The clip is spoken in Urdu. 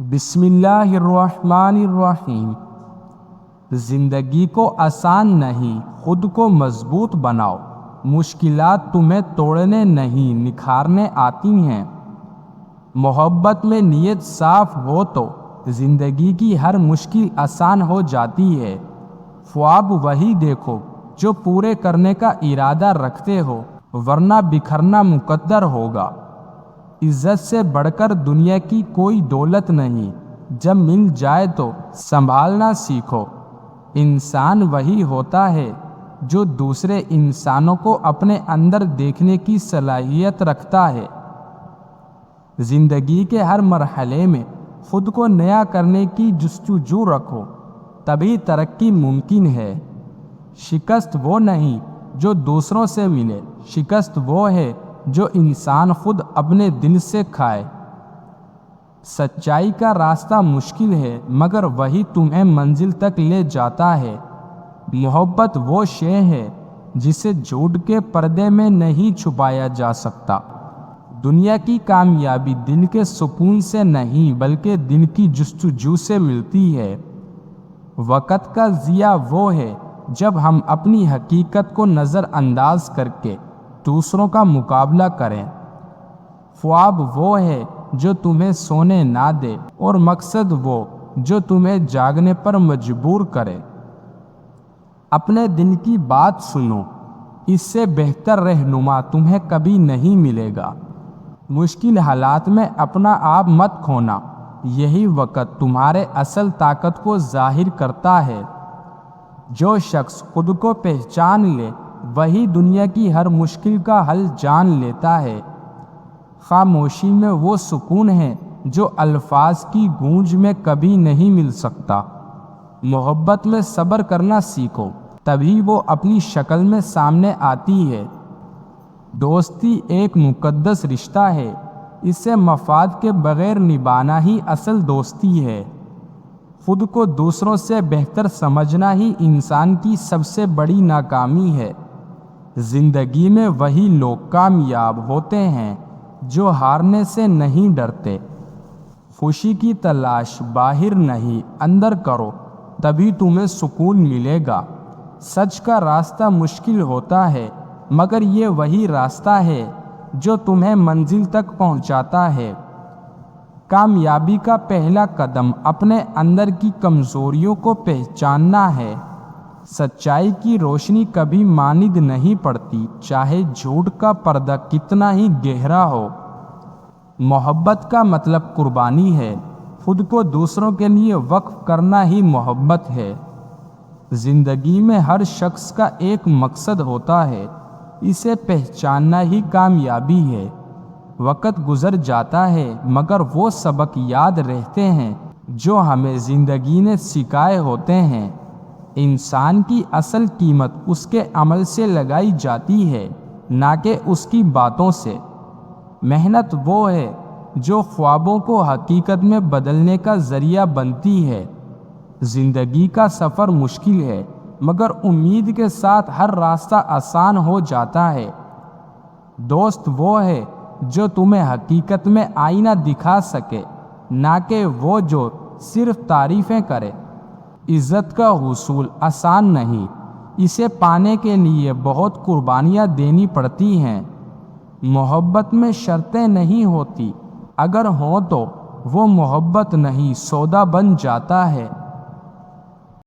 بسم اللہ الرحمن الرحیم۔ زندگی کو آسان نہیں، خود کو مضبوط بناؤ۔ مشکلات تمہیں توڑنے نہیں، نکھارنے آتی ہیں۔ محبت میں نیت صاف ہو تو زندگی کی ہر مشکل آسان ہو جاتی ہے۔ خواب وہی دیکھو جو پورے کرنے کا ارادہ رکھتے ہو، ورنہ بکھرنا مقدر ہوگا۔ عزت سے بڑھ کر دنیا کی کوئی دولت نہیں، جب مل جائے تو سنبھالنا سیکھو۔ انسان وہی ہوتا ہے جو دوسرے انسانوں کو اپنے اندر دیکھنے کی صلاحیت رکھتا ہے۔ زندگی کے ہر مرحلے میں خود کو نیا کرنے کی جستجو رکھو، تبھی ترقی ممکن ہے۔ شکست وہ نہیں جو دوسروں سے ملے، شکست وہ ہے جو انسان خود اپنے دل سے کھائے۔ سچائی کا راستہ مشکل ہے، مگر وہی تمہیں منزل تک لے جاتا ہے۔ محبت وہ شے ہے جسے جھوٹ کے پردے میں نہیں چھپایا جا سکتا۔ دنیا کی کامیابی دل کے سکون سے نہیں، بلکہ دل کی جستجو سے ملتی ہے۔ وقت کا ضیاع وہ ہے جب ہم اپنی حقیقت کو نظر انداز کر کے دوسروں کا مقابلہ کریں۔ خواب وہ ہے جو تمہیں سونے نہ دے، اور مقصد وہ جو تمہیں جاگنے پر مجبور کرے۔ اپنے دل کی بات سنو، اس سے بہتر رہنما تمہیں کبھی نہیں ملے گا۔ مشکل حالات میں اپنا آپ مت کھونا، یہی وقت تمہارے اصل طاقت کو ظاہر کرتا ہے۔ جو شخص خود کو پہچان لے، وہی دنیا کی ہر مشکل کا حل جان لیتا ہے۔ خاموشی میں وہ سکون ہے جو الفاظ کی گونج میں کبھی نہیں مل سکتا۔ محبت میں صبر کرنا سیکھو، تبھی وہ اپنی شکل میں سامنے آتی ہے۔ دوستی ایک مقدس رشتہ ہے، اسے مفاد کے بغیر نبھانا ہی اصل دوستی ہے۔ خود کو دوسروں سے بہتر سمجھنا ہی انسان کی سب سے بڑی ناکامی ہے۔ زندگی میں وہی لوگ کامیاب ہوتے ہیں جو ہارنے سے نہیں ڈرتے۔ خوشی کی تلاش باہر نہیں، اندر کرو، تبھی تمہیں سکون ملے گا۔ سچ کا راستہ مشکل ہوتا ہے، مگر یہ وہی راستہ ہے جو تمہیں منزل تک پہنچاتا ہے۔ کامیابی کا پہلا قدم اپنے اندر کی کمزوریوں کو پہچاننا ہے۔ سچائی کی روشنی کبھی ماند نہیں پڑتی، چاہے جھوٹ کا پردہ کتنا ہی گہرا ہو۔ محبت کا مطلب قربانی ہے، خود کو دوسروں کے لیے وقف کرنا ہی محبت ہے۔ زندگی میں ہر شخص کا ایک مقصد ہوتا ہے، اسے پہچاننا ہی کامیابی ہے۔ وقت گزر جاتا ہے، مگر وہ سبق یاد رہتے ہیں جو ہمیں زندگی نے سکھائے ہوتے ہیں۔ انسان کی اصل قیمت اس کے عمل سے لگائی جاتی ہے، نہ کہ اس کی باتوں سے۔ محنت وہ ہے جو خوابوں کو حقیقت میں بدلنے کا ذریعہ بنتی ہے۔ زندگی کا سفر مشکل ہے، مگر امید کے ساتھ ہر راستہ آسان ہو جاتا ہے۔ دوست وہ ہے جو تمہیں حقیقت میں آئینہ دکھا سکے، نہ کہ وہ جو صرف تعریفیں کرے۔ عزت کا حصول آسان نہیں، اسے پانے کے لیے بہت قربانیاں دینی پڑتی ہیں۔ محبت میں شرطیں نہیں ہوتی، اگر ہوں تو وہ محبت نہیں، سودا بن جاتا ہے۔